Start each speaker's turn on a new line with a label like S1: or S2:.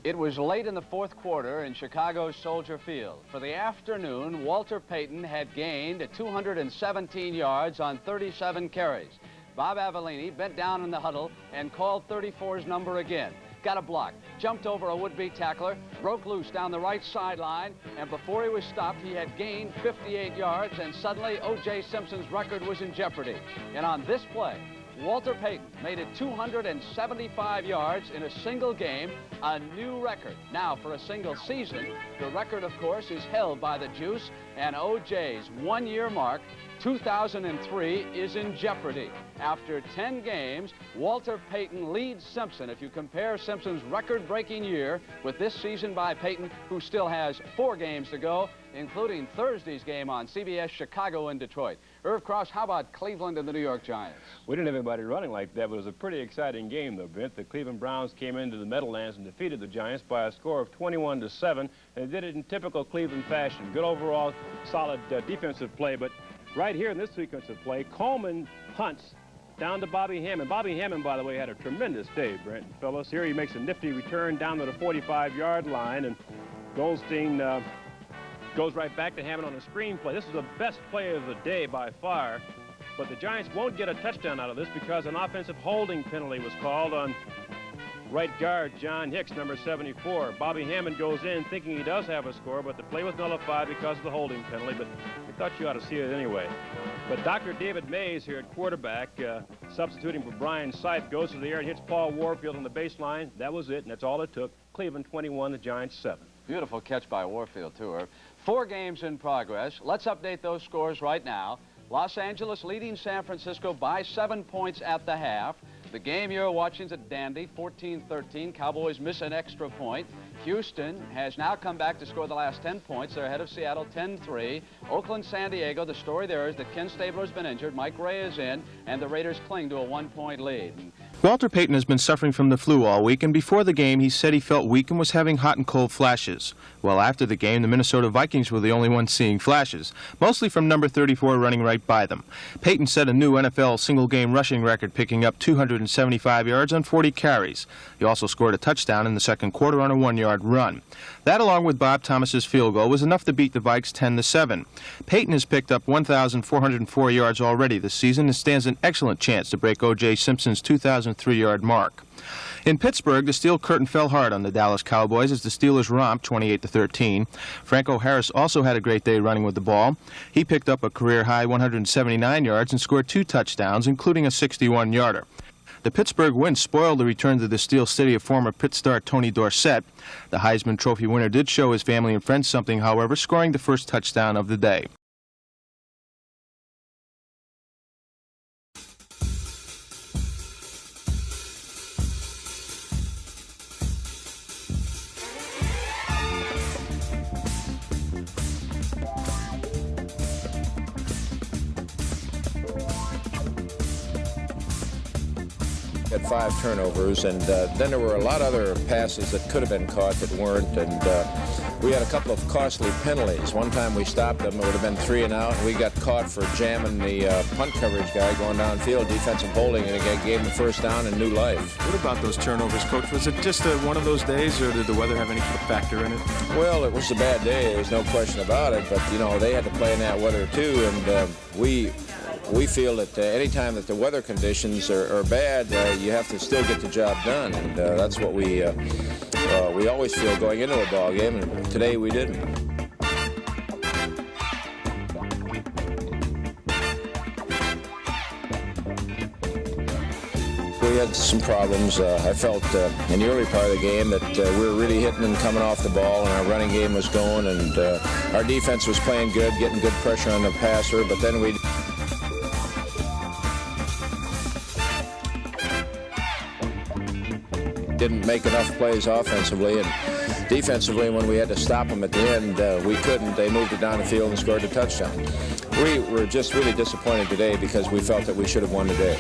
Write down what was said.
S1: It was late in the fourth quarter in Chicago's Soldier Field. For the afternoon, Walter Payton had gained 217 yards on 37 carries. Bob Avellini bent down in the huddle and called 34's number again. Got a block, jumped over a would-be tackler, broke loose down the right sideline, and before he was stopped, he had gained 58 yards, and suddenly O.J. Simpson's record was in jeopardy. And on this play, Walter Payton made it 275 yards in a single game, a new record. Now, for a single season, the record, of course, is held by the Juice, and O.J.'s one-year mark, 2003, is in jeopardy. After 10 games, Walter Payton leads Simpson. If you compare Simpson's record-breaking year with this season by Payton, who still has 4 games to go, including Thursday's game on CBS Chicago and Detroit. Irv Cross, how about Cleveland and the New York Giants?
S2: We didn't have anybody running like that, but it was a pretty exciting game, though, Brent. The Cleveland Browns came into the Meadowlands and defeated the Giants by a score of 21-7, and they did it in typical Cleveland fashion. Good overall, solid defensive play, but right here in this sequence of play, Coleman punts down to Bobby Hammond. Bobby Hammond, by the way, had a tremendous day, Brent and fellas. Here he makes a nifty return down to the 45-yard line, and Goldstein goes right back to Hammond on a screen play. This is the best play of the day by far, but the Giants won't get a touchdown out of this because an offensive holding penalty was called on right guard John Hicks, number 74. Bobby Hammond goes in thinking he does have a score, but the play was nullified because of the holding penalty, but we thought you ought to see it anyway. But Dr. David Mays here at quarterback, substituting for Brian Sipe, goes to the air and hits Paul Warfield on the baseline. That was it, and that's all it took. Cleveland 21, the Giants 7.
S1: Beautiful catch by Warfield, too, Irv. 4 games in progress. Let's update those scores right now. Los Angeles leading San Francisco by 7 points at the half. The game you're watching is a dandy, 14-13. Cowboys miss an extra point. Houston has now come back to score the last 10 points. They're ahead of Seattle 10-3. Oakland, San Diego, the story there is that Ken Stabler's been injured. Mike Ray is in, and the Raiders cling to a 1-point lead.
S3: Walter Payton has been suffering from the flu all week, and before the game he said he felt weak and was having hot and cold flashes. Well, after the game, the Minnesota Vikings were the only ones seeing flashes, mostly from number 34 running right by them. Payton set a new NFL single-game rushing record, picking up 275 yards on 40 carries. He also scored a touchdown in the second quarter on a 1-yard run. That, along with Bob Thomas's field goal, was enough to beat the Vikes 10-7. Payton has picked up 1,404 yards already this season and stands an excellent chance to break O.J. Simpson's 2,003-yard mark. In Pittsburgh, the steel curtain fell hard on the Dallas Cowboys as the Steelers romped 28-13. Franco Harris also had a great day running with the ball. He picked up a career-high 179 yards and scored 2 touchdowns, including a 61-yarder. The Pittsburgh win spoiled the return to the Steel City of former Pitt star Tony Dorsett. The Heisman Trophy winner did show his family and friends something, however, scoring the first touchdown of the day.
S4: Had 5 turnovers, and then there were a lot of other passes that could have been caught that weren't, and we had a couple of costly penalties. One time we stopped them, it would have been 3 and out, and we got caught for jamming the punt coverage guy going downfield, defensive holding, and it gave him the first down and new life.
S3: What about those turnovers, Coach? Was it just one of those days, or did the weather have any factor in it?
S4: Well, it was a bad day, there's no question about it, but, you know, they had to play in that weather too, and we feel that any time that the weather conditions are bad, you have to still get the job done, and that's what we always feel going into a ball game, and today we didn't. We had some problems. I felt in the early part of the game that we were really hitting and coming off the ball, and our running game was going, and our defense was playing good, getting good pressure on the passer, but then we didn't make enough plays offensively, and defensively, when we had to stop them at the end, we couldn't. They moved it down the field and scored a touchdown. We were just really disappointed today because we felt that we should have won today.